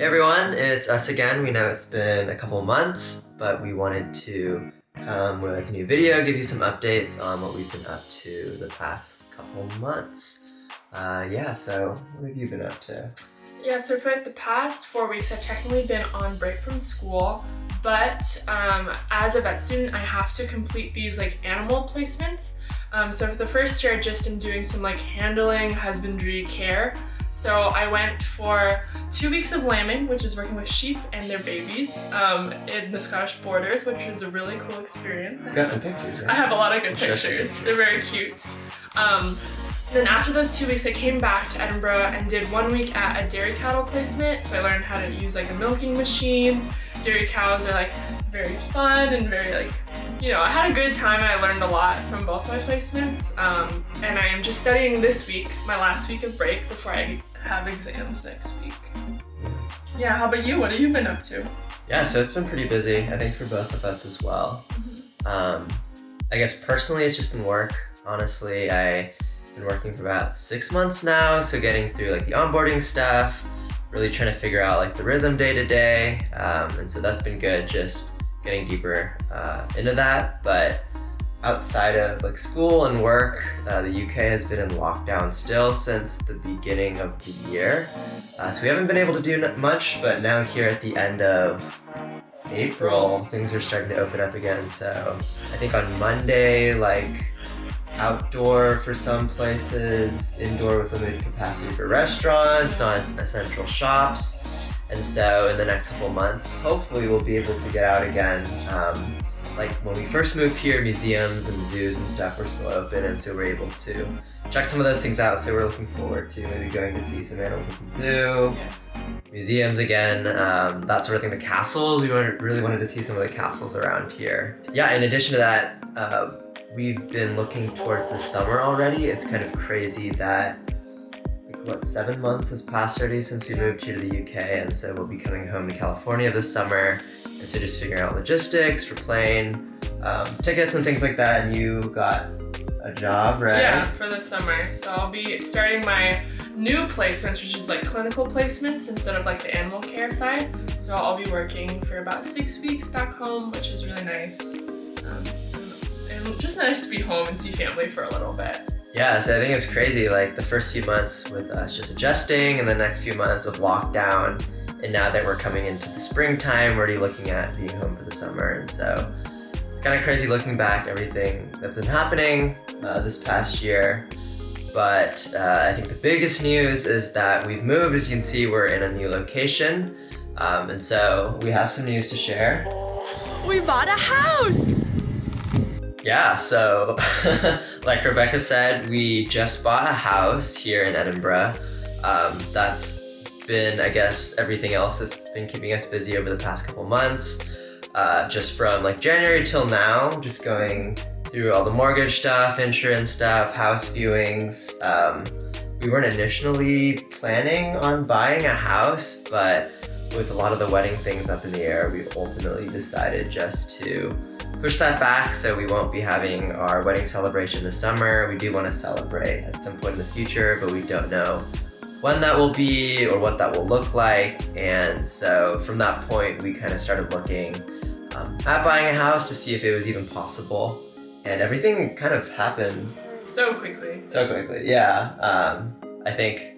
Hey everyone, it's us again. We know it's been a couple months, but we wanted to come with a new video, give you some updates on what we've been up to the past couple months. So what have you been up to? Yeah, so for the past 4 weeks, I've technically been on break from school, but as a vet student, I have to complete these animal placements. So for the first year, I just am doing some handling, husbandry, care. So I went for 2 weeks of lambing, which is working with sheep and their babies in the Scottish Borders, which was a really cool experience. You got some pictures, right? I have a lot of good pictures. They're very cute. Then after those 2 weeks, I came back to Edinburgh and did 1 week at a dairy cattle placement. So I learned how to use a milking machine. Dairy cows are very fun and very I had a good time and I learned a lot from both my placements. And I am just studying this week, my last week of break, before I have exams next week. Yeah, how about you? What have you been up to? Yeah, so it's been pretty busy, I think for both of us as well. I guess personally it's just been work. Honestly, I've been working for about 6 months now, so getting through the onboarding stuff, really trying to figure out the rhythm day to day, and so that's been good, just getting deeper into that. But outside of school and work, the UK has been in lockdown still since the beginning of the year, so we haven't been able to do much, but now here at the end of April, things are starting to open up again. So I think on Monday, outdoor for some places, indoor with limited capacity for restaurants, non-essential shops. And so in the next couple months, hopefully we'll be able to get out again. When we first moved here, museums and zoos and stuff were still open, and so we're able to check some of those things out. So we're looking forward to maybe going to see some animals at the zoo, museums again, that sort of thing. The castles, we really wanted to see some of the castles around here. Yeah, in addition to that, we've been looking towards the summer already. It's kind of crazy that 7 months has passed already since we moved here to the UK, and so we'll be coming home to California this summer. And so just figuring out logistics for plane, tickets and things like that. And you got a job, right? Yeah, for the summer. So I'll be starting my new placements, which is clinical placements instead of the animal care side. So I'll be working for about 6 weeks back home, which is really nice. And just nice to be home and see family for a little bit. Yeah, so I think it's crazy, the first few months with us just adjusting, and the next few months of lockdown, and now that we're coming into the springtime, we're already looking at being home for the summer. And so it's kind of crazy looking back everything that's been happening this past year. But I think the biggest news is that we've moved. As you can see, we're in a new location, and so we have some news to share. We bought a house! Yeah, so like Rebecca said, we just bought a house here in Edinburgh. That's been, I guess, everything else that's been keeping us busy over the past couple months. Just from January till now, just going through all the mortgage stuff, insurance stuff, house viewings. We weren't initially planning on buying a house, but with a lot of the wedding things up in the air, we've ultimately decided just to push that back, so we won't be having our wedding celebration this summer. We do want to celebrate at some point in the future, but we don't know when that will be or what that will look like. And so from that point, we kind of started looking at buying a house to see if it was even possible. And everything kind of happened so quickly. Yeah. I think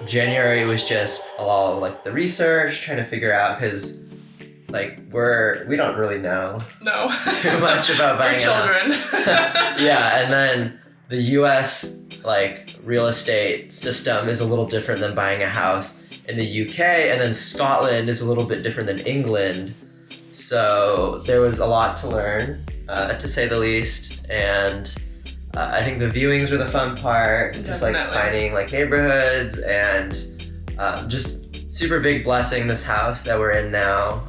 January was just a lot of the research, trying to figure out, because we don't really know too much about buying We're children. Yeah, and then the US real estate system is a little different than buying a house in the UK, and then Scotland is a little bit different than England. So there was a lot to learn, to say the least, and I think the viewings were the fun part. Definitely. Just finding neighborhoods, and just super big blessing. This house that we're in now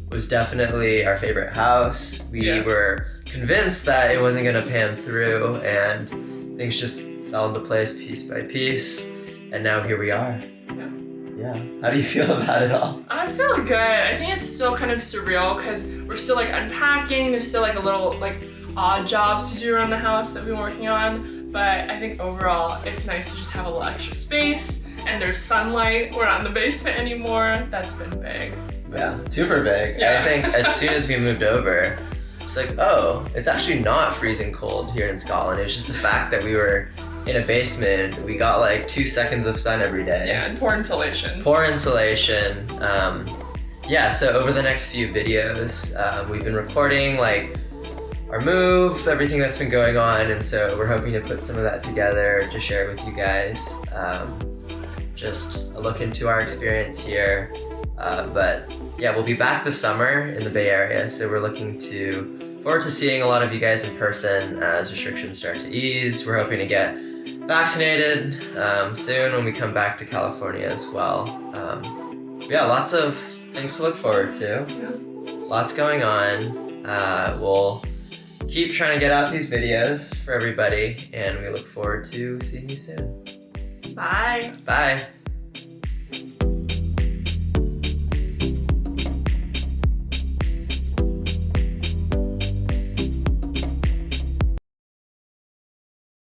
was definitely our favorite house. We were convinced that it wasn't going to pan through, and things just fell into place piece by piece, and now here we are. Yeah. How do you feel about it all? I feel good. I think it's still kind of surreal because we're still unpacking. There's still a little odd jobs to do around the house that we've been working on. But I think overall it's nice to just have a little extra space and there's sunlight. We're not in the basement anymore. That's been big. Yeah, super big. Yeah. I think as soon as we moved over, it's like, oh, it's actually not freezing cold here in Scotland. It was just the fact that we were in a basement. We got like 2 seconds of sun every day. Yeah, and poor insulation. Poor insulation. Yeah, so over the next few videos, we've been recording like our move, everything that's been going on, and so we're hoping to put some of that together to share with you guys. Just a look into our experience here. But yeah, we'll be back this summer in the Bay Area, so we're looking forward to seeing a lot of you guys in person as restrictions start to ease. We're hoping to get vaccinated soon when we come back to California as well. Yeah, lots of things to look forward to. Yeah. Lots going on. We'll keep trying to get out these videos for everybody, and we look forward to seeing you soon. Bye. Bye.